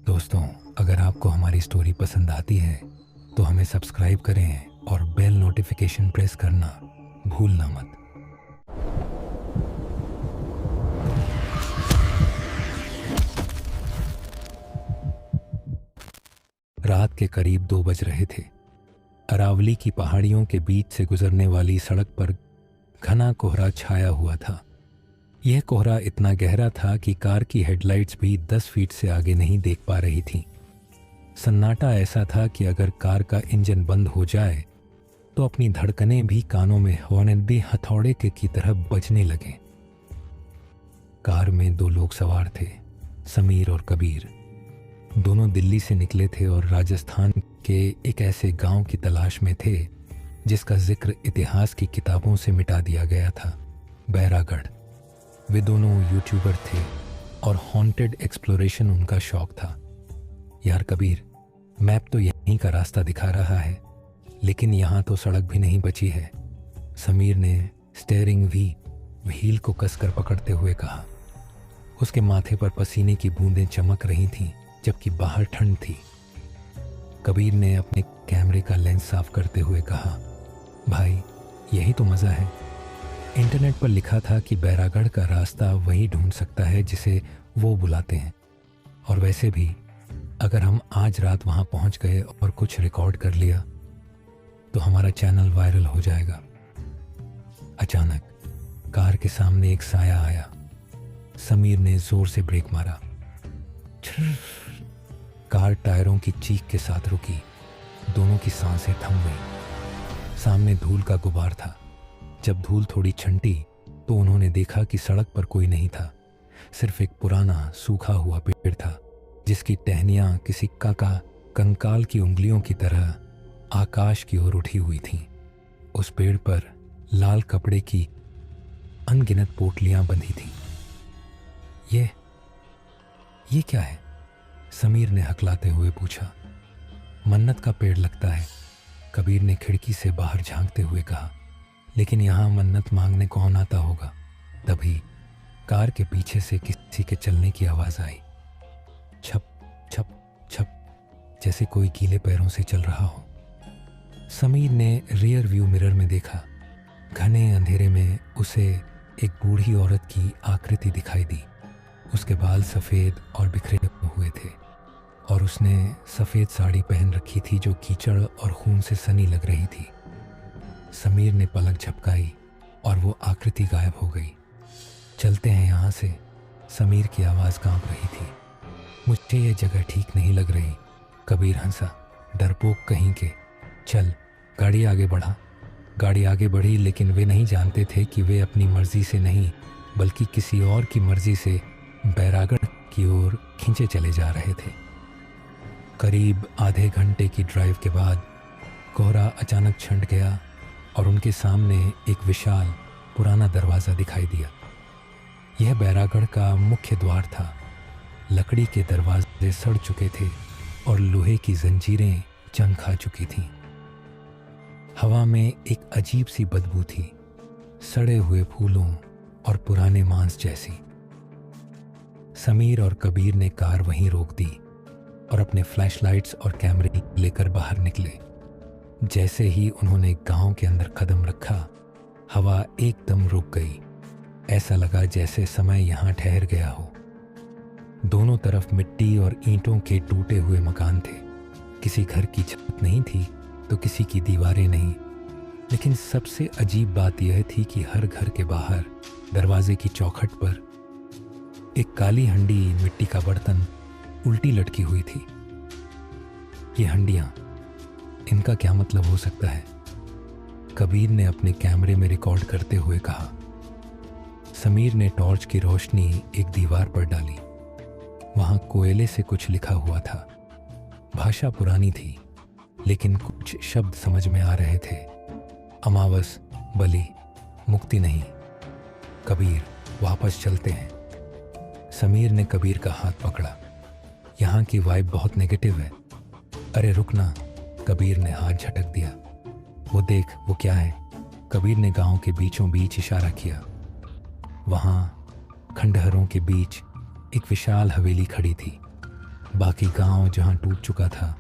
दोस्तों, अगर आपको हमारी स्टोरी पसंद आती है तो हमें सब्सक्राइब करें और बेल नोटिफिकेशन प्रेस करना भूलना मत। रात के करीब 2 बज रहे थे। अरावली की पहाड़ियों के बीच से गुजरने वाली सड़क पर घना कोहरा छाया हुआ था। यह कोहरा इतना गहरा था कि कार की हेडलाइट्स भी 10 फीट से आगे नहीं देख पा रही थीं। सन्नाटा ऐसा था कि अगर कार का इंजन बंद हो जाए तो अपनी धड़कनें भी कानों में हौनदे हथौड़े के की तरह बजने लगें। कार में 2 लोग सवार थे, समीर और कबीर। दोनों दिल्ली से निकले थे और राजस्थान के एक ऐसे गांव की तलाश में थे जिसका जिक्र इतिहास की किताबों से मिटा दिया गया था, बैरागढ़। वे दोनों यूट्यूबर थे और हॉन्टेड एक्सप्लोरेशन उनका शौक था। यार कबीर, मैप तो यहीं का रास्ता दिखा रहा है, लेकिन यहाँ तो सड़क भी नहीं बची है। समीर ने स्टीयरिंग व्हील को कसकर पकड़ते हुए कहा। उसके माथे पर पसीने की बूंदें चमक रही थीं, जबकि बाहर ठंड थी। कबीर ने अपने कैमरे का लेंस साफ करते हुए कहा, भाई यही तो मज़ा है। इंटरनेट पर लिखा था कि बैरागढ़ का रास्ता वही ढूंढ सकता है जिसे वो बुलाते हैं। और वैसे भी अगर हम आज रात वहाँ पहुँच गए और कुछ रिकॉर्ड कर लिया तो हमारा चैनल वायरल हो जाएगा। अचानक कार के सामने एक साया आया। समीर ने जोर से ब्रेक मारा। कार टायरों की चीख के साथ रुकी। दोनों की सांसें थम गईं। सामने धूल का गुबार था। जब धूल थोड़ी छंटी तो उन्होंने देखा कि सड़क पर कोई नहीं था, सिर्फ एक पुराना सूखा हुआ पेड़ था जिसकी टहनियां किसी काका कंकाल की उंगलियों की तरह आकाश की ओर उठी हुई थीं। उस पेड़ पर लाल कपड़े की अनगिनत पोटलियां बंधी थीं। ये क्या है? समीर ने हकलाते हुए पूछा। मन्नत का पेड़ लगता है, कबीर ने खिड़की से बाहर झांकते हुए कहा। लेकिन यहाँ मन्नत मांगने कौन आता होगा? तभी कार के पीछे से किसी के चलने की आवाज़ आई। छप छप छप, जैसे कोई गीले पैरों से चल रहा हो। समीर ने रियर व्यू मिरर में देखा। घने अंधेरे में उसे एक बूढ़ी औरत की आकृति दिखाई दी। उसके बाल सफ़ेद और बिखरे हुए थे और उसने सफ़ेद साड़ी पहन रखी थी जो कीचड़ और खून से सनी लग रही थी। समीर ने पलक झपकाई और वो आकृति गायब हो गई। चलते हैं यहाँ से, समीर की आवाज़ कांप रही थी। मुझे ये जगह ठीक नहीं लग रही। कबीर हंसा, डरपोक कहीं के। चल, गाड़ी आगे बढ़ा। गाड़ी आगे बढ़ी, लेकिन वे नहीं जानते थे कि वे अपनी मर्जी से नहीं बल्कि किसी और की मर्जी से बैरागढ़ की ओर खींचे चले जा रहे थे। करीब आधे घंटे की ड्राइव के बाद कोहरा अचानक छंट गया और उनके सामने एक विशाल पुराना दरवाज़ा दिखाई दिया। यह बैरागढ़ का मुख्य द्वार था। लकड़ी के दरवाजे सड़ चुके थे और लोहे की जंजीरें जंग खा चुकी थीं। हवा में एक अजीब सी बदबू थी, सड़े हुए फूलों और पुराने मांस जैसी। समीर और कबीर ने कार वहीं रोक दी और अपने फ्लैशलाइट्स और कैमरे लेकर बाहर निकले। जैसे ही उन्होंने गांव के अंदर कदम रखा, हवा एकदम रुक गई। ऐसा लगा जैसे समय यहाँ ठहर गया हो। दोनों तरफ मिट्टी और ईंटों के टूटे हुए मकान थे। किसी घर की छत नहीं थी तो किसी की दीवारें नहीं। लेकिन सबसे अजीब बात यह थी कि हर घर के बाहर दरवाजे की चौखट पर एक काली हंडी मिट्टी का बर्तन उल्टी लटकी हुई थी। ये हंडियां, इनका क्या मतलब हो सकता है? कबीर ने अपने कैमरे में रिकॉर्ड करते हुए कहा। समीर ने टॉर्च की रोशनी एक दीवार पर डाली। वहां कोयले से कुछ लिखा हुआ था। भाषा पुरानी थी, लेकिन कुछ शब्द समझ में आ रहे थे। अमावस, बलि, मुक्ति नहीं। कबीर, वापस चलते हैं। समीर ने कबीर का हाथ पकड़ा। यहाँ की वाइब बहुत नेगेटिव है। अरे रुकना, कबीर ने हाथ झटक दिया। वो देख, वो क्या है? कबीर ने गांव के बीचों बीच इशारा किया। वहाँ खंडहरों के बीच एक विशाल हवेली खड़ी थी। बाकी गांव जहां टूट चुका था,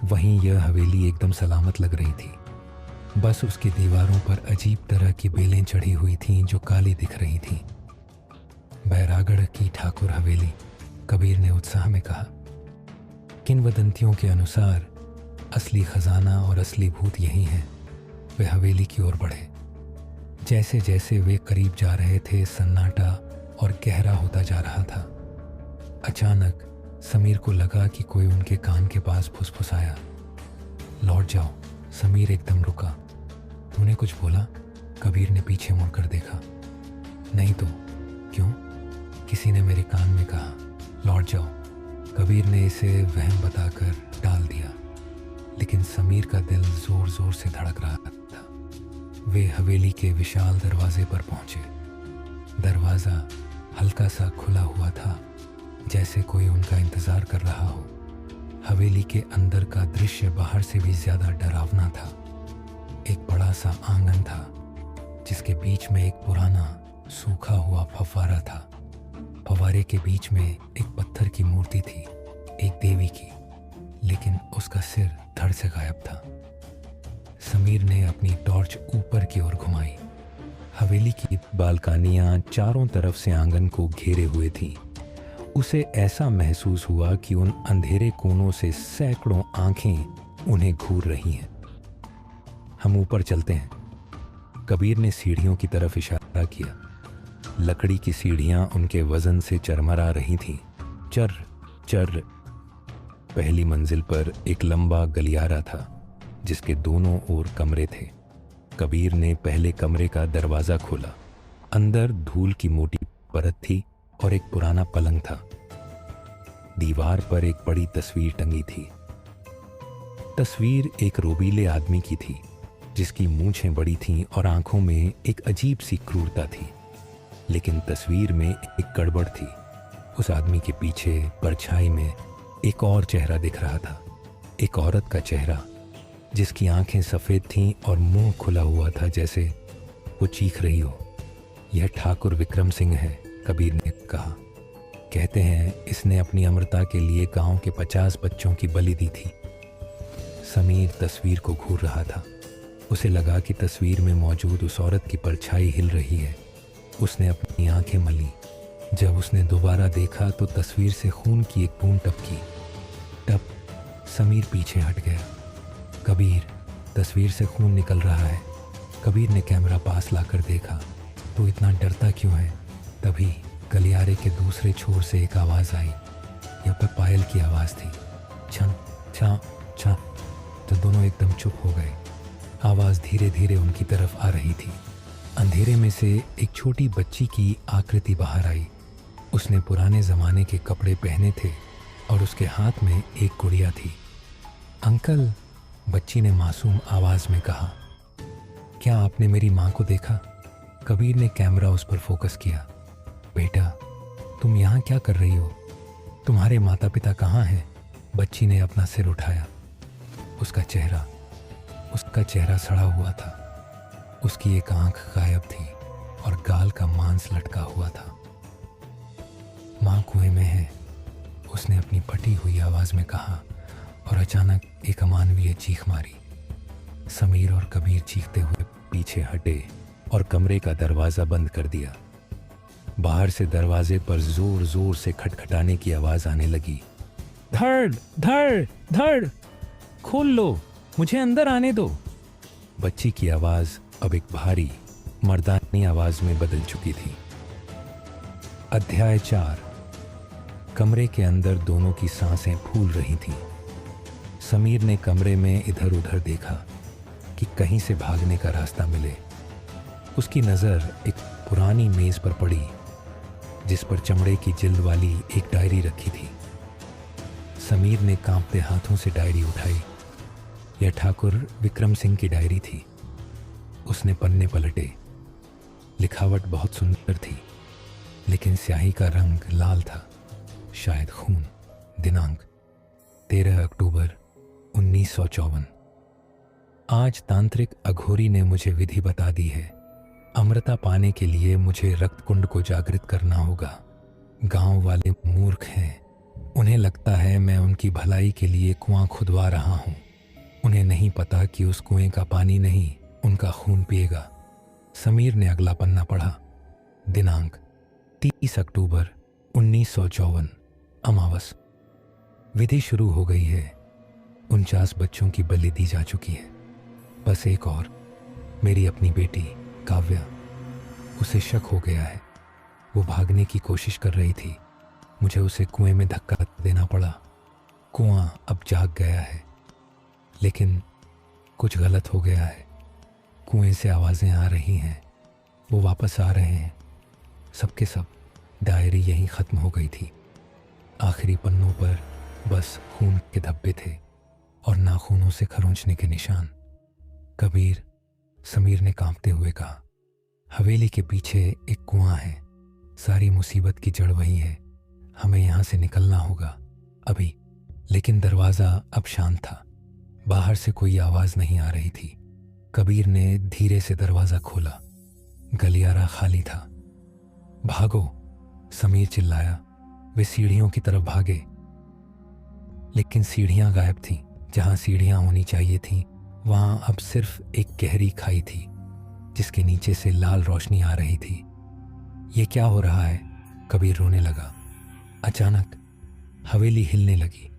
वहीं यह हवेली एकदम सलामत लग रही थी। बस उसकी दीवारों पर अजीब तरह की बेलें चढ़ी हुई थीं जो काली दिख रही थीं। बैरागढ़ की ठाकुर हवेली, कबीर ने उत्साह में कहा। किंवदंतियों के अनुसार असली खजाना और असली भूत यही हैं। वे हवेली की ओर बढ़े। जैसे जैसे वे करीब जा रहे थे, सन्नाटा और गहरा होता जा रहा था। अचानक समीर को लगा कि कोई उनके कान के पास फुसफुसाया। लौट जाओ। समीर एकदम रुका। तूने कुछ बोला? कबीर ने पीछे मुड़कर देखा। नहीं तो। क्यों? किसी ने मेरे कान में कहा, लौट जाओ। कबीर ने इसे वहम बताकर टाल दिया, लेकिन समीर का दिल जोर जोर से धड़क रहा था। वे हवेली के विशाल दरवाजे पर पहुंचे। दरवाज़ा हल्का सा खुला हुआ था, जैसे कोई उनका इंतज़ार कर रहा हो। हवेली के अंदर का दृश्य बाहर से भी ज़्यादा डरावना था। एक बड़ा सा आंगन था, जिसके बीच में एक पुराना सूखा हुआ फव्वारा था। फव्वारे के बीच में एक पत्थर की मूर्ति थी, एक देवी की, लेकिन उसका सिर धड़ से गायब था। समीर ने अपनी टॉर्च ऊपर की ओर घुमाई। हवेली की बालकनियां चारों तरफ से आंगन को घेरे हुए थीं। उसे ऐसा महसूस हुआ कि उन अंधेरे कोनों से सैकड़ों आंखें उन्हें घूर रही हैं। हम ऊपर चलते हैं। कबीर ने सीढ़ियों की तरफ इशारा किया। लकड़ी की सीढ़ियां उनके वजन से चरमरा रही थीं। चर चर। पहली मंजिल पर एक लंबा गलियारा था, जिसके दोनों ओर कमरे थे। कबीर ने पहले कमरे का दरवाज़ा खोला। अंदर धूल की मोटी परत थी और एक पुराना पलंग था। दीवार पर एक बड़ी तस्वीर टंगी थी। तस्वीर एक रोबीले आदमी की थी, जिसकी मूंछें बड़ी थीं और आंखों में एक अजीब सी क्रूरता थी। लेकिन तस्वीर में एक गड़बड़ थी। उस आदमी के पीछे परछाई में एक और चेहरा दिख रहा था, एक औरत का चेहरा, जिसकी आंखें सफ़ेद थीं और मुंह खुला हुआ था, जैसे वो चीख रही हो। यह ठाकुर विक्रम सिंह है, कबीर ने कहा। कहते हैं इसने अपनी अमरता के लिए गांव के 50 बच्चों की बलि दी थी। समीर तस्वीर को घूर रहा था। उसे लगा कि तस्वीर में मौजूद उस औरत की परछाई हिल रही है। उसने अपनी आंखें मली। जब उसने दोबारा देखा तो तस्वीर से खून की एक बूंद टपकी। टप। समीर पीछे हट गया। कबीर, तस्वीर से खून निकल रहा है। कबीर ने कैमरा पास लाकर देखा। तो इतना डरता क्यों है? तभी गलियारे के दूसरे छोर से एक आवाज़ आई। यह पर पायल की आवाज़ थी। छन छा छा। तो दोनों एकदम चुप हो गए। आवाज़ धीरे धीरे उनकी तरफ आ रही थी। अंधेरे में से एक छोटी बच्ची की आकृति बाहर आई। उसने पुराने ज़माने के कपड़े पहने थे और उसके हाथ में एक गुड़िया थी। अंकल, बच्ची ने मासूम आवाज़ में कहा। क्या आपने मेरी माँ को देखा? कबीर ने कैमरा उस पर फोकस किया। बेटा, तुम यहाँ क्या कर रही हो? तुम्हारे माता पिता कहाँ हैं? बच्ची ने अपना सिर उठाया। उसका चेहरा सड़ा हुआ था। उसकी एक आंख गायब थी और गाल का मांस लटका हुआ था। माँ कुएं में है, उसने अपनी फटी हुई आवाज़ में कहा, और अचानक एक अमानवीय चीख मारी। समीर और कबीर चीखते हुए पीछे हटे और कमरे का दरवाज़ा बंद कर दिया। बाहर से दरवाजे पर जोर जोर से खटखटाने की आवाज़ आने लगी। धड़ धड़ धड़, खोल लो, मुझे अंदर आने दो। बच्ची की आवाज़ अब एक भारी मर्दानी आवाज़ में बदल चुकी थी। अध्याय 4। कमरे के अंदर दोनों की सांसें फूल रही थीं। समीर ने कमरे में इधर उधर देखा कि कहीं से भागने का रास्ता मिले। उसकी नज़र एक पुरानी मेज़ पर पड़ी, जिस पर चमड़े की जिल्द वाली एक डायरी रखी थी। समीर ने कांपते हाथों से डायरी उठाई। यह ठाकुर विक्रम सिंह की डायरी थी। उसने पन्ने पलटे। लिखावट बहुत सुंदर थी, लेकिन स्याही का रंग लाल था, शायद खून। दिनांक 13 अक्टूबर 1954। आज तांत्रिक अघोरी ने मुझे विधि बता दी है। अमृता पाने के लिए मुझे रक्त कुंड को जागृत करना होगा। गांव वाले मूर्ख हैं, उन्हें लगता है मैं उनकी भलाई के लिए कुआं खुदवा रहा हूं। उन्हें नहीं पता कि उस कुएं का पानी नहीं उनका खून पिएगा। समीर ने अगला पन्ना पढ़ा। दिनांक 30 अक्टूबर 1954, अमावस। विधि शुरू हो गई है। 49 बच्चों की बलि दी जा चुकी है। बस एक और, मेरी अपनी बेटी काव्या। उसे शक हो गया है। वो भागने की कोशिश कर रही थी। मुझे उसे कुएं में धक्का देना पड़ा। कुआं अब जाग गया है, लेकिन कुछ गलत हो गया है। कुएं से आवाज़ें आ रही हैं। वो वापस आ रहे हैं, सबके सब। डायरी यहीं ख़त्म हो गई थी। आखिरी पन्नों पर बस खून के धब्बे थे और नाखूनों से खरोंचने के निशान। कबीर, समीर ने कांपते हुए कहा, हवेली के पीछे एक कुआं है। सारी मुसीबत की जड़ वही है। हमें यहाँ से निकलना होगा अभी। लेकिन दरवाज़ा अब शांत था। बाहर से कोई आवाज़ नहीं आ रही थी। कबीर ने धीरे से दरवाज़ा खोला। गलियारा खाली था। भागो, समीर चिल्लाया। वे सीढ़ियों की तरफ भागे, लेकिन सीढ़ियां गायब थीं। जहां सीढ़ियां होनी चाहिए थीं, वहां अब सिर्फ एक गहरी खाई थी, जिसके नीचे से लाल रोशनी आ रही थी। ये क्या हो रहा है? कबीर रोने लगा। अचानक हवेली हिलने लगी।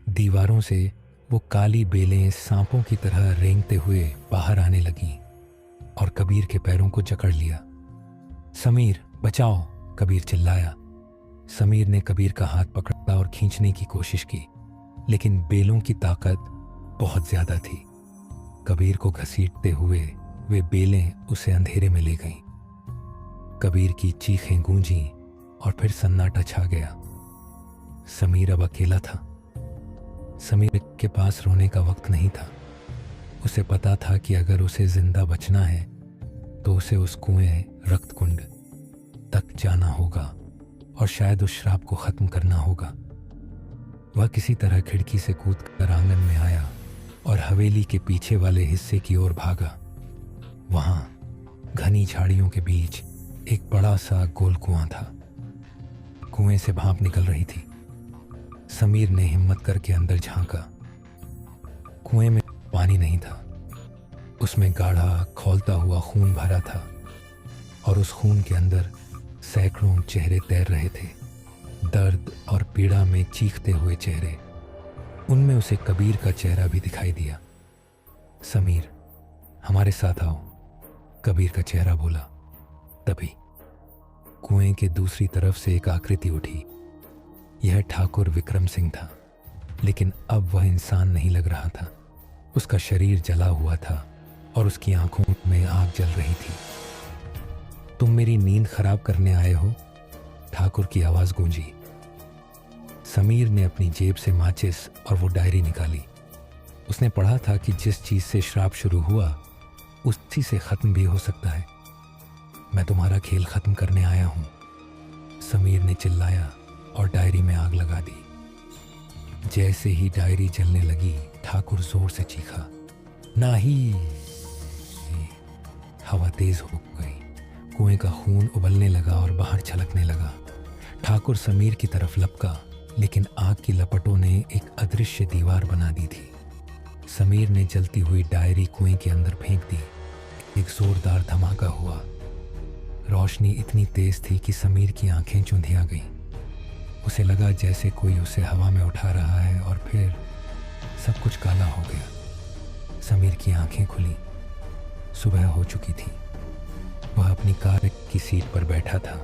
दीवारों से वो काली बेलें सांपों की तरह रेंगते हुए बाहर आने लगीं और कबीर के पैरों को जकड़ लिया। समीर, बचाओ, कबीर चिल्लाया। समीर ने कबीर का हाथ पकड़ा और खींचने की कोशिश की, लेकिन बेलों की ताकत बहुत ज्यादा थी। कबीर को घसीटते हुए वे बेलें उसे अंधेरे में ले गईं। कबीर की चीखें गूंजी और फिर सन्नाटा छा गया। समीर अब अकेला था। समीर के पास रोने का वक्त नहीं था। उसे पता था कि अगर उसे जिंदा बचना है तो उसे उस कुएं रक्तकुंड तक जाना होगा और शायद उस श्राप को खत्म करना होगा। वह किसी तरह खिड़की से कूदकर आंगन में आया और हवेली के पीछे वाले हिस्से की ओर भागा। वहां घनी झाड़ियों के बीच एक बड़ा सा गोल कुआं था। कुएं से भाप निकल रही थी। समीर ने हिम्मत करके अंदर झांका। कुएं में पानी नहीं था। उसमें गाढ़ा खौलता हुआ खून भरा था और उस खून के अंदर सैकड़ों चेहरे तैर रहे थे, दर्द और पीड़ा में चीखते हुए चेहरे। उनमें उसे कबीर का चेहरा भी दिखाई दिया। समीर, हमारे साथ आओ, कबीर का चेहरा बोला। तभी कुएं के दूसरी तरफ से एक आकृति उठी। यह ठाकुर विक्रम सिंह था, लेकिन अब वह इंसान नहीं लग रहा था। उसका शरीर जला हुआ था और उसकी आंखों में आग जल रही थी। तुम मेरी नींद खराब करने आए हो? ठाकुर की आवाज गूंजी। समीर ने अपनी जेब से माचिस और वो डायरी निकाली। उसने पढ़ा था कि जिस चीज से श्राप शुरू हुआ उसी से खत्म भी हो सकता है। मैं तुम्हारा खेल खत्म करने आया हूं, समीर ने चिल्लाया और डायरी में आग लगा दी। जैसे ही डायरी जलने लगी, ठाकुर जोर से चीखा, नाही। हवा तेज हो गई। कुएं का खून उबलने लगा और बाहर छलकने लगा। ठाकुर समीर की तरफ लपका, लेकिन आग की लपटों ने एक अदृश्य दीवार बना दी थी। समीर ने जलती हुई डायरी कुएं के अंदर फेंक दी। एक जोरदार धमाका हुआ। रोशनी इतनी तेज थी कि समीर की आंखें चुंधिया गईं। उसे लगा जैसे कोई उसे हवा में उठा रहा है और फिर सब कुछ काला हो गया। समीर की आंखें खुली। सुबह हो चुकी थी। वह अपनी कार की सीट पर बैठा था।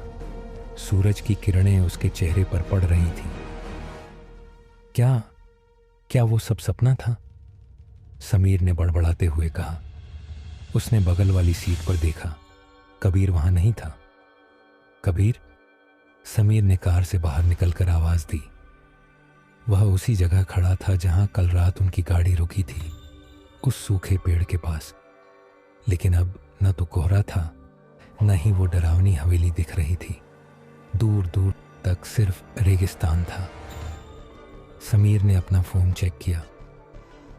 सूरज की किरणें उसके चेहरे पर पड़ रही थीं। क्या वो सब सपना था? समीर ने बड़बड़ाते हुए कहा। उसने बगल वाली सीट पर देखा। कबीर वहां नहीं था। कबीर? समीर ने कार से बाहर निकलकर आवाज दी। वह उसी जगह खड़ा था जहां कल रात उनकी गाड़ी रुकी थी, उस सूखे पेड़ के पास। लेकिन अब न तो कोहरा था, न ही वो डरावनी हवेली दिख रही थी। दूर दूर तक सिर्फ रेगिस्तान था। समीर ने अपना फोन चेक किया।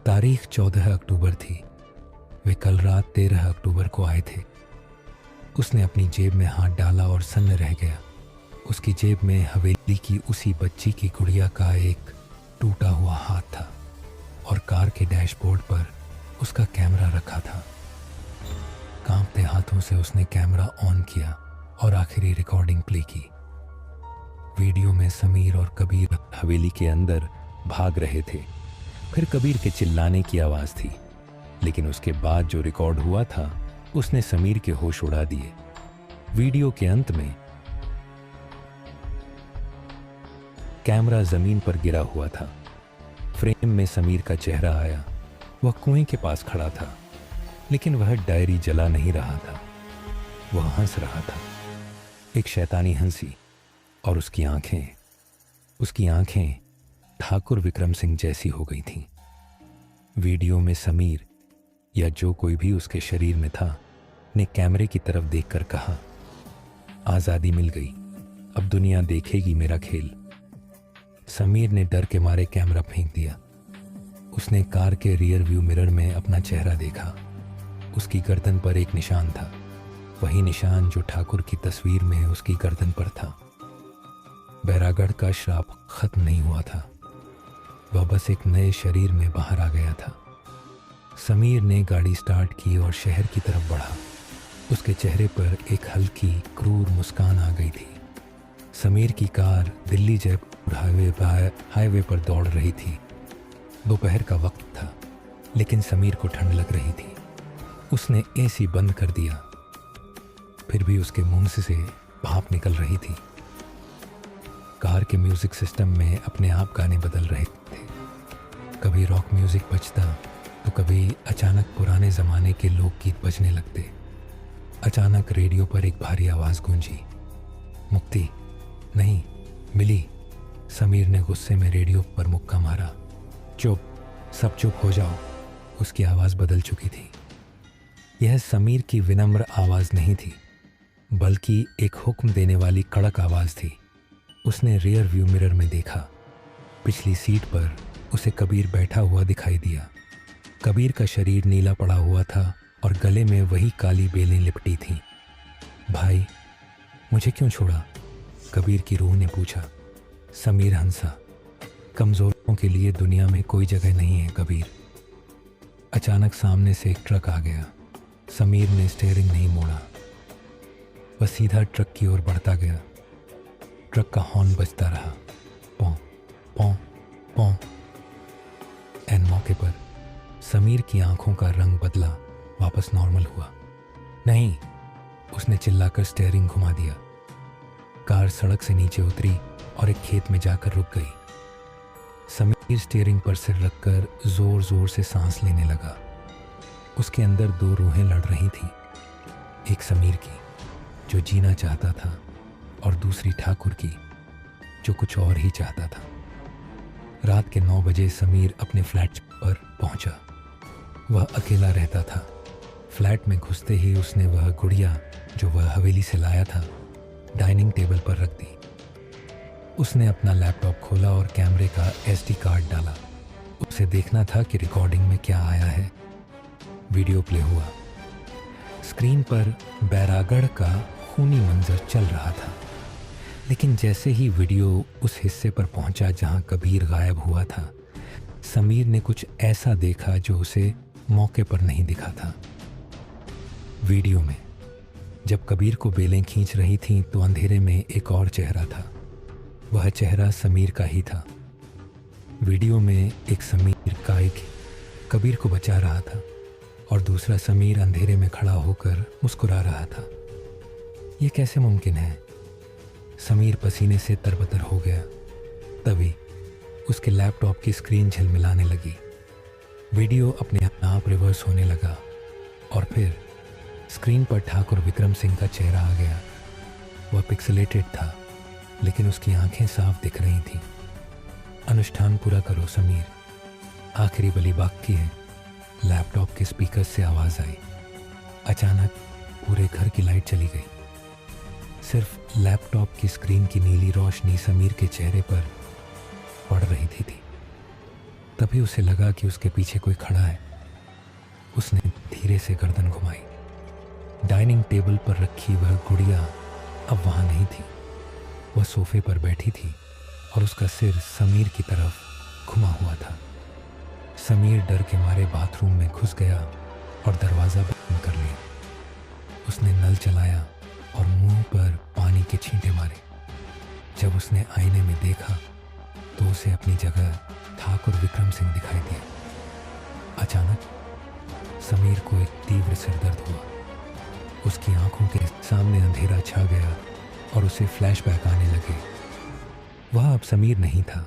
तारीख 14 अक्टूबर थी। वे कल रात 13 अक्टूबर को आए थे। उसने अपनी जेब में हाथ डाला और सन्न रह गया। उसकी जेब में हवेली की उसी बच्ची की गुड़िया का एक टूटा हुआ हाथ था और कार के डैशबोर्ड पर उसका कैमरा रखा था। कांपते हाथों से उसने कैमरा ऑन किया और आखिरी रिकॉर्डिंग प्ले की। वीडियो में समीर और कबीर हवेली के अंदर भाग रहे थे। फिर कबीर के चिल्लाने की आवाज़ थी, लेकिन उसके बाद जो रिकॉर्ड हुआ था उसने समीर के होश उड़ा दिए। वीडियो के अंत में कैमरा जमीन पर गिरा हुआ था। फ्रेम में समीर का चेहरा आया। वह कुएं के पास खड़ा था, लेकिन वह डायरी जला नहीं रहा था। वह हंस रहा था, एक शैतानी हंसी, और उसकी आंखें ठाकुर विक्रम सिंह जैसी हो गई थीं। वीडियो में समीर या जो कोई भी उसके शरीर में था ने कैमरे की तरफ देखकर कहा, आज़ादी मिल गई, अब दुनिया देखेगी मेरा खेल। समीर ने डर के मारे कैमरा फेंक दिया। उसने कार के रियर व्यू मिरर में अपना चेहरा देखा। उसकी गर्दन पर एक निशान था, वही निशान जो ठाकुर की तस्वीर में उसकी गर्दन पर था। बैरागढ़ का श्राप खत्म नहीं हुआ था, वह बस एक नए शरीर में बाहर आ गया था। समीर ने गाड़ी स्टार्ट की और शहर की तरफ बढ़ा। उसके चेहरे पर एक हल्की क्रूर मुस्कान आ गई थी। समीर की कार दिल्ली जयपुर हाईवे पर दौड़ रही थी। दोपहर का वक्त था, लेकिन समीर को ठंड लग रही थी। उसने एसी बंद कर दिया, फिर भी उसके मुंह से भाप निकल रही थी। कार के म्यूजिक सिस्टम में अपने आप गाने बदल रहे थे। कभी रॉक म्यूजिक बजता तो कभी अचानक पुराने ज़माने के लोकगीत बजने लगते। अचानक रेडियो पर एक भारी आवाज़ गूंजी, मुक्ति नहीं मिली। समीर ने गुस्से में रेडियो पर मुक्का मारा। चुप, सब चुप हो जाओ। उसकी आवाज़ बदल चुकी थी। यह समीर की विनम्र आवाज़ नहीं थी, बल्कि एक हुक्म देने वाली कड़क आवाज़ थी। उसने रियर व्यू मिरर में देखा। पिछली सीट पर उसे कबीर बैठा हुआ दिखाई दिया। कबीर का शरीर नीला पड़ा हुआ था और गले में वही काली बेलें लिपटी थीं। भाई, मुझे क्यों छोड़ा? कबीर की रूह ने पूछा। समीर हंसा। कमज़ोरों के लिए दुनिया में कोई जगह नहीं है कबीर। अचानक सामने से एक ट्रक आ गया। समीर ने स्टीयरिंग नहीं मोड़ा, वह सीधा ट्रक की ओर बढ़ता गया। ट्रक का हॉर्न बजता रहा, पौ पौ पौ। एन मौके पर समीर की आंखों का रंग बदला, वापस नॉर्मल हुआ। नहीं, उसने चिल्लाकर स्टीयरिंग घुमा दिया। कार सड़क से नीचे उतरी और एक खेत में जाकर रुक गई। समीर स्टीयरिंग पर सिर रखकर जोर जोर से सांस लेने लगा। उसके अंदर दो रूहें लड़ रही थीं, एक समीर की जो जीना चाहता था और दूसरी ठाकुर की जो कुछ और ही चाहता था। रात के 9 बजे समीर अपने फ्लैट पर पहुंचा। वह अकेला रहता था। फ्लैट में घुसते ही उसने वह गुड़िया जो वह हवेली से लाया था डाइनिंग टेबल पर रख दी। उसने अपना लैपटॉप खोला और कैमरे का SD कार्ड डाला। उसे देखना था कि रिकॉर्डिंग में क्या आया है। वीडियो प्ले हुआ। स्क्रीन पर बैरागढ़ का खूनी मंजर चल रहा था, लेकिन जैसे ही वीडियो उस हिस्से पर पहुंचा जहां कबीर गायब हुआ था, समीर ने कुछ ऐसा देखा जो उसे मौके पर नहीं दिखा था। वीडियो में जब कबीर को बेलें खींच रही थीं तो अंधेरे में एक और चेहरा था। वह चेहरा समीर का ही था। वीडियो में एक समीर कायिक कबीर को बचा रहा था और दूसरा समीर अंधेरे में खड़ा होकर मुस्कुरा रहा था। ये कैसे मुमकिन है? समीर पसीने से तरबतर हो गया। तभी उसके लैपटॉप की स्क्रीन झिलमिलाने लगी। वीडियो अपने आप रिवर्स होने लगा और फिर स्क्रीन पर ठाकुर विक्रम सिंह का चेहरा आ गया। वह पिक्सेलेटेड था, लेकिन उसकी आंखें साफ दिख रही थीं। अनुष्ठान पूरा करो समीर, आखिरी बलि बाकी है। लैपटॉप के स्पीकर से आवाज़ आई। अचानक पूरे घर की लाइट चली गई। सिर्फ लैपटॉप की स्क्रीन की नीली रोशनी समीर के चेहरे पर पड़ रही थी। तभी उसे लगा कि उसके पीछे कोई खड़ा है। उसने धीरे से गर्दन घुमाई। डाइनिंग टेबल पर रखी वह गुड़िया अब वहाँ नहीं थी। वह सोफे पर बैठी थी और उसका सिर समीर की तरफ घुमा हुआ था। समीर डर के मारे बाथरूम में घुस गया और दरवाज़ा बंद कर लिया। उसने नल चलाया और मुंह पर पानी के छींटे मारे। जब उसने आईने में देखा तो उसे अपनी जगह ठाकुर विक्रम सिंह दिखाई दिया। अचानक समीर को एक तीव्र सिरदर्द हुआ। उसकी आंखों के सामने अंधेरा छा गया और उसे फ्लैशबैक आने लगे। वह अब समीर नहीं था,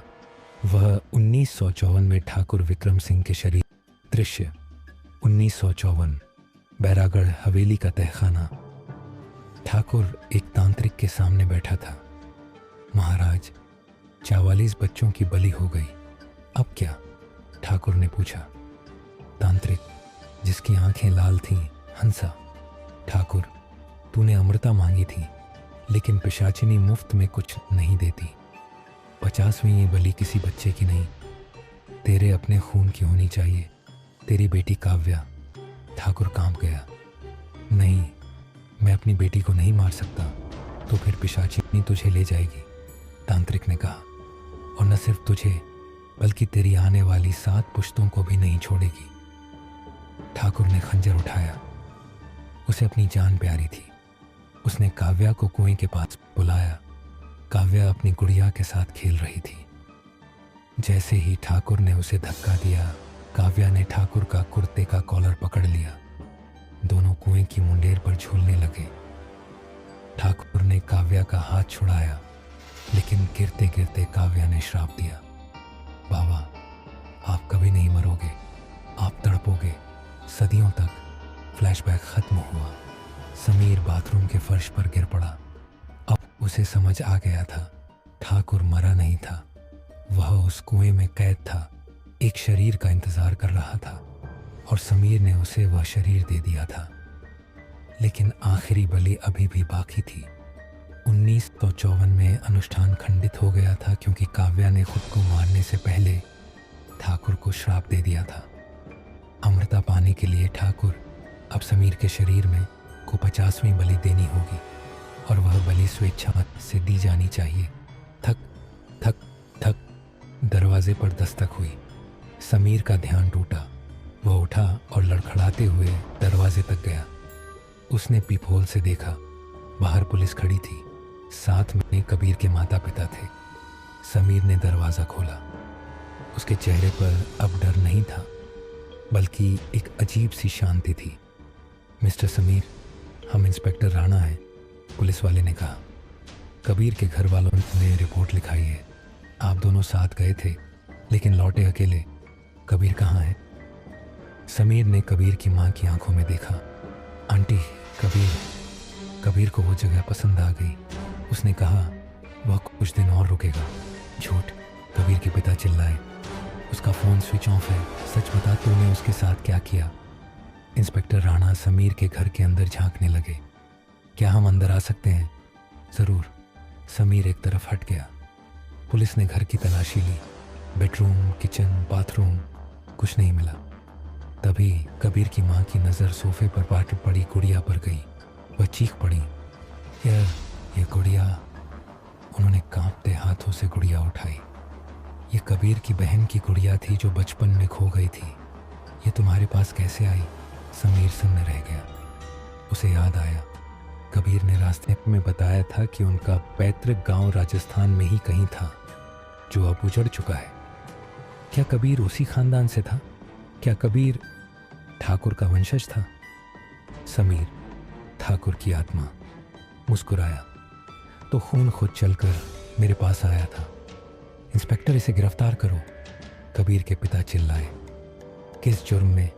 वह 1954 में ठाकुर विक्रम सिंह के शरीर। दृश्य 1954, बैरागढ़ हवेली का तहखाना। ठाकुर एक तांत्रिक के सामने बैठा था। महाराज, 44 बच्चों की बलि हो गई, अब क्या? ठाकुर ने पूछा। तांत्रिक, जिसकी आंखें लाल थीं, हंसा। ठाकुर, तूने अमृता मांगी थी, लेकिन पिशाचिनी मुफ्त में कुछ नहीं देती। 50वीं ये बलि किसी बच्चे की नहीं, तेरे अपने खून की होनी चाहिए, तेरी बेटी काव्या। ठाकुर कांप गया। नहीं, मैं अपनी बेटी को नहीं मार सकता, तो फिर पिशाचिनी तुझे ले जाएगी, तांत्रिक ने कहा, और न सिर्फ तुझे बल्कि तेरी आने वाली 7 पुश्तों को भी नहीं छोड़ेगी। ठाकुर ने खंजर उठाया। उसे अपनी जान प्यारी थी। उसने काव्या को कुएं के पास बुलाया। काव्या अपनी गुड़िया के साथ खेल रही थी। जैसे ही ठाकुर ने उसे धक्का दिया, काव्या ने ठाकुर का कुर्ते का कॉलर पकड़ लिया। दोनों कुएं की मुंडेर पर झूलने लगे। ठाकुर ने काव्या का हाथ छुड़ाया, लेकिन गिरते गिरते काव्या ने श्राप दिया, बाबा, आप कभी नहीं मरोगे, आप तड़पोगे सदियों तक। फ्लैशबैक खत्म हुआ। समीर बाथरूम के फर्श पर गिर पड़ा। अब उसे समझ आ गया था, ठाकुर मरा नहीं था, वह उस कुएं में कैद था, एक शरीर का इंतजार कर रहा था, और समीर ने उसे वह शरीर दे दिया था। लेकिन आखिरी बलि अभी भी बाकी थी। 1954 में अनुष्ठान खंडित हो गया था, क्योंकि काव्या ने खुद को मारने से पहले ठाकुर को श्राप दे दिया था। अमृता पाने के लिए ठाकुर अब समीर के शरीर में को 50वीं बलि देनी होगी, और वह बलि स्वेच्छा से दी जानी चाहिए। थक थक थक, दरवाजे पर दस्तक हुई। समीर का ध्यान टूटा। वह उठा और लड़खड़ाते हुए दरवाजे तक गया। उसने पीपहोल से देखा, बाहर पुलिस खड़ी थी, साथ में कबीर के माता पिता थे। समीर ने दरवाज़ा खोला। उसके चेहरे पर अब डर नहीं था, बल्कि एक अजीब सी शांति थी। मिस्टर समीर, हम इंस्पेक्टर राणा हैं, पुलिस वाले ने कहा। कबीर के घर वालों ने रिपोर्ट लिखाई है, आप दोनों साथ गए थे, लेकिन लौटे अकेले। कबीर कहाँ है? समीर ने कबीर की माँ की आंखों में देखा। आंटी, कबीर को वो जगह पसंद आ गई। उसने कहा वह कुछ दिन और रुकेगा। झूठ, कबीर के पिता चिल्लाए। उसका फ़ोन स्विच ऑफ है, सच बता तूने उसके साथ क्या किया? इंस्पेक्टर राणा समीर के घर के अंदर झांकने लगे। क्या हम अंदर आ सकते हैं? ज़रूर। समीर एक तरफ हट गया। पुलिस ने घर की तलाशी ली, बेडरूम, किचन, बाथरूम, कुछ नहीं मिला। तभी कबीर की माँ की नज़र सोफे पर पड़ी गुड़िया पर गई। वह चीख पड़ी, यार ये गुड़िया। उन्होंने कांपते हाथों से गुड़िया उठाई। ये कबीर की बहन की गुड़िया थी जो बचपन में खो गई थी। ये तुम्हारे पास कैसे आई? समीर सुनने रह गया। उसे याद आया, कबीर ने रास्ते में बताया था कि उनका पैतृक गांव राजस्थान में ही कहीं था, जो अब उजड़ चुका है। क्या कबीर उसी खानदान से था? क्या कबीर ठाकुर का वंशज था? समीर, ठाकुर की आत्मा, मुस्कुराया। तो खून खुद चलकर मेरे पास आया था। इंस्पेक्टर, इसे गिरफ्तार करो, कबीर के पिता चिल्लाए। किस जुर्म में?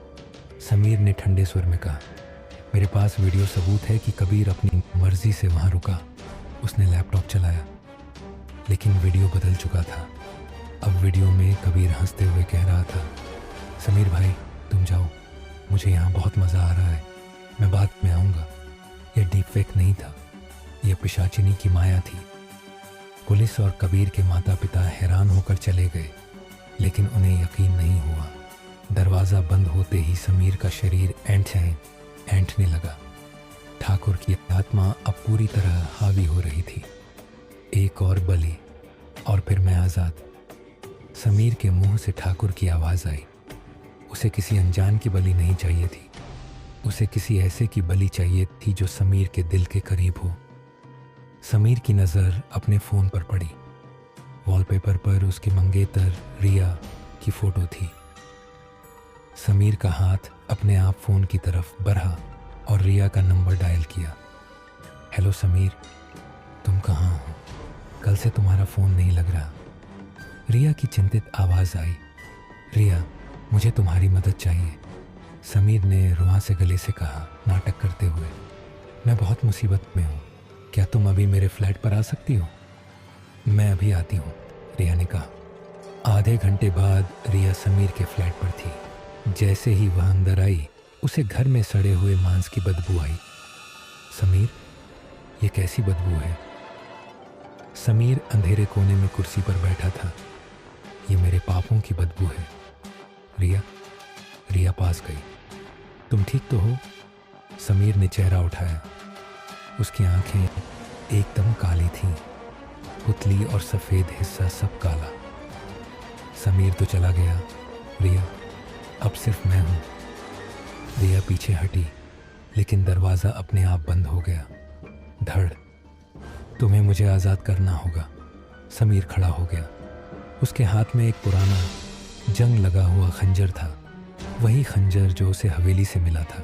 समीर ने ठंडे स्वर में कहा, मेरे पास वीडियो सबूत है कि कबीर अपनी मर्जी से वहां रुका। उसने लैपटॉप चलाया, लेकिन वीडियो बदल चुका था। अब वीडियो में कबीर हंसते हुए कह रहा था, समीर भाई तुम जाओ, मुझे यहाँ बहुत मज़ा आ रहा है, मैं बाद में आऊँगा। यह डीप फेक नहीं था, यह पिशाचिनी की माया थी। पुलिस और कबीर के माता पिता हैरान होकर चले गए, लेकिन उन्हें यकीन नहीं हुआ। दरवाज़ा बंद होते ही समीर का शरीर ऐंठने लगा। ठाकुर की आत्मा अब पूरी तरह हावी हो रही थी। एक और बलि, और फिर मैं आज़ाद। समीर के मुंह से ठाकुर की आवाज़ आई। उसे किसी अनजान की बलि नहीं चाहिए थी, उसे किसी ऐसे की बलि चाहिए थी जो समीर के दिल के करीब हो। समीर की नज़र अपने फ़ोन पर पड़ी। वॉलपेपर पर उसकी मंगेतर रिया की फ़ोटो थी। समीर का हाथ अपने आप फ़ोन की तरफ बढ़ा और रिया का नंबर डायल किया। हेलो समीर, तुम कहाँ हो? कल से तुम्हारा फ़ोन नहीं लग रहा। रिया की चिंतित आवाज़ आई। रिया, मुझे तुम्हारी मदद चाहिए, समीर ने रुआ से गले से कहा, नाटक करते हुए। मैं बहुत मुसीबत में हूँ, क्या तुम अभी मेरे फ्लैट पर आ सकती हो? मैं अभी आती हूँ, रिया ने कहा। आधे घंटे बाद रिया समीर के फ्लैट पर थी। जैसे ही वह अंदर आई, उसे घर में सड़े हुए मांस की बदबू आई। समीर, ये कैसी बदबू है? समीर अंधेरे कोने में कुर्सी पर बैठा था। ये मेरे पापों की बदबू है। रिया पास गई। तुम ठीक तो हो? समीर ने चेहरा उठाया। उसकी आंखें एकदम काली थीं, पुतली और सफ़ेद हिस्सा सब काला। समीर तो चला गया रिया, अब सिर्फ मैं हूँ। रिया पीछे हटी, लेकिन दरवाज़ा अपने आप बंद हो गया। धड़, तुम्हें मुझे आज़ाद करना होगा। समीर खड़ा हो गया। उसके हाथ में एक पुराना जंग लगा हुआ खंजर था, वही खंजर जो उसे हवेली से मिला था,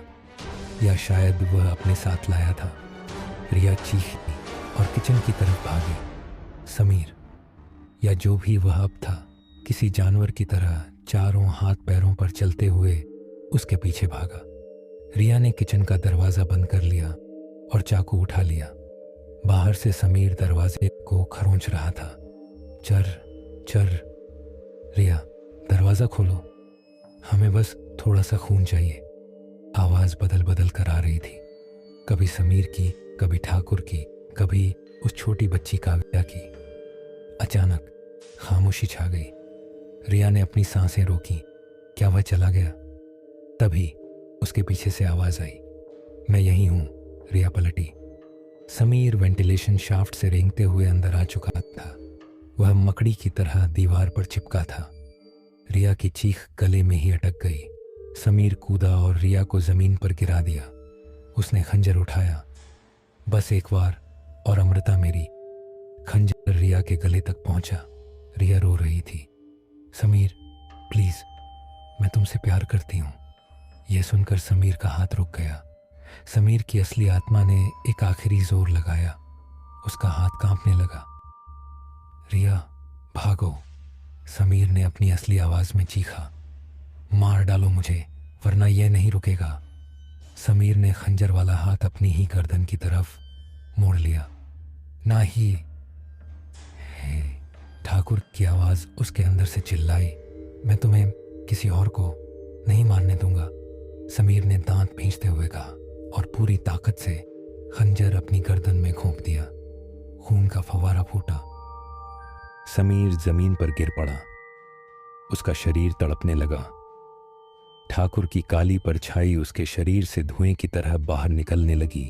या शायद वह अपने साथ लाया था। रिया चीखी और किचन की तरफ भागी। समीर, या जो भी वह अब था, किसी जानवर की तरह चारों हाथ पैरों पर चलते हुए उसके पीछे भागा। रिया ने किचन का दरवाज़ा बंद कर लिया और चाकू उठा लिया। बाहर से समीर दरवाजे को खरोंच रहा था। चर चर, रिया, दरवाज़ा खोलो, हमें बस थोड़ा सा खून चाहिए। आवाज़ बदल बदल कर आ रही थी, कभी समीर की, कभी ठाकुर की, कभी उस छोटी बच्ची काव्या की। अचानक खामोशी छा गई। रिया ने अपनी सांसें रोकी। क्या वह चला गया? तभी उसके पीछे से आवाज़ आई, मैं यहीं हूँ। रिया पलटी। समीर वेंटिलेशन शाफ्ट से रेंगते हुए अंदर आ चुका था। वह मकड़ी की तरह दीवार पर चिपका था। रिया की चीख गले में ही अटक गई। समीर कूदा और रिया को ज़मीन पर गिरा दिया। उसने खंजर उठाया, बस एक बार और अमृता मेरी। खंजर रिया के गले तक पहुंचा। रिया रो रही थी। समीर, प्लीज़, मैं तुमसे प्यार करती हूँ। यह सुनकर समीर का हाथ रुक गया। समीर की असली आत्मा ने एक आखिरी जोर लगाया। उसका हाथ कांपने लगा। रिया, भागो, समीर ने अपनी असली आवाज़ में चीखा। मार डालो मुझे, वरना यह नहीं रुकेगा। समीर ने खंजर वाला हाथ अपनी ही गर्दन की तरफ मोड़ लिया। ना ही। हे, ठाकुर की आवाज़ उसके अंदर से चिल्लाई। मैं तुम्हें किसी और को नहीं मारने दूंगा, समीर ने दांत भींचते हुए कहा और पूरी ताकत से खंजर अपनी गर्दन में घोंप दिया। खून का फव्वारा फूटा। समीर जमीन पर गिर पड़ा। उसका शरीर तड़पने लगा। ठाकुर की काली परछाई उसके शरीर से धुएं की तरह बाहर निकलने लगी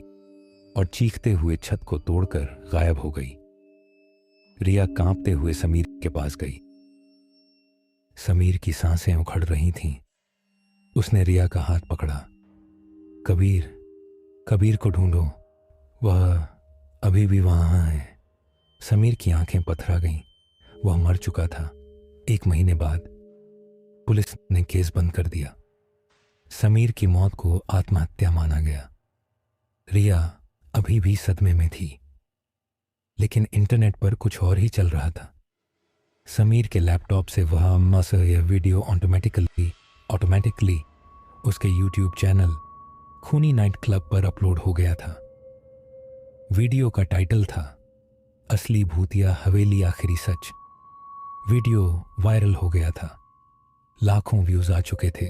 और चीखते हुए छत को तोड़कर गायब हो गई। रिया कांपते हुए समीर के पास गई। समीर की सांसें उखड़ रही थीं। उसने रिया का हाथ पकड़ा। कबीर, कबीर को ढूंढो, वह अभी भी वहां है। समीर की आंखें पथरा गईं। वह मर चुका था। 1 महीने बाद पुलिस ने केस बंद कर दिया। समीर की मौत को आत्महत्या माना गया। रिया अभी भी सदमे में थी, लेकिन इंटरनेट पर कुछ और ही चल रहा था। समीर के लैपटॉप से वह मैसेज या वीडियो ऑटोमेटिकली उसके यूट्यूब चैनल खूनी नाइट क्लब पर अपलोड हो गया था। वीडियो का टाइटल था, असली भूतिया हवेली आखिरी सच। वीडियो वायरल हो गया था। लाखों व्यूज आ चुके थे,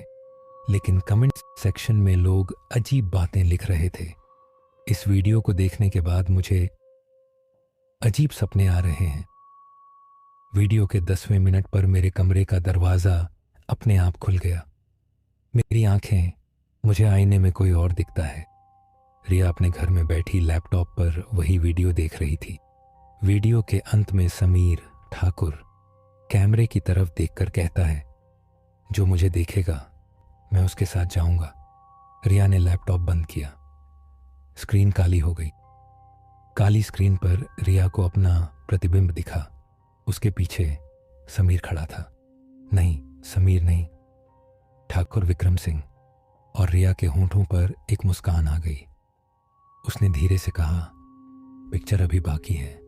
लेकिन कमेंट सेक्शन में लोग अजीब बातें लिख रहे थे। इस वीडियो को देखने के बाद मुझे अजीब सपने आ रहे हैं। वीडियो के 10वें मिनट पर मेरे कमरे का दरवाज़ा अपने आप खुल गया। मेरी आंखें, मुझे आईने में कोई और दिखता है। रिया अपने घर में बैठी लैपटॉप पर वही वीडियो देख रही थी। वीडियो के अंत में समीर ठाकुर कैमरे की तरफ देखकर कहता है, जो मुझे देखेगा मैं उसके साथ जाऊंगा। रिया ने लैपटॉप बंद किया। स्क्रीन काली हो गई। काली स्क्रीन पर रिया को अपना प्रतिबिंब दिखा। उसके पीछे समीर खड़ा था। नहीं, समीर नहीं, ठाकुर विक्रम सिंह। और रिया के होंठों पर एक मुस्कान आ गई। उसने धीरे से कहा, पिक्चर अभी बाकी है।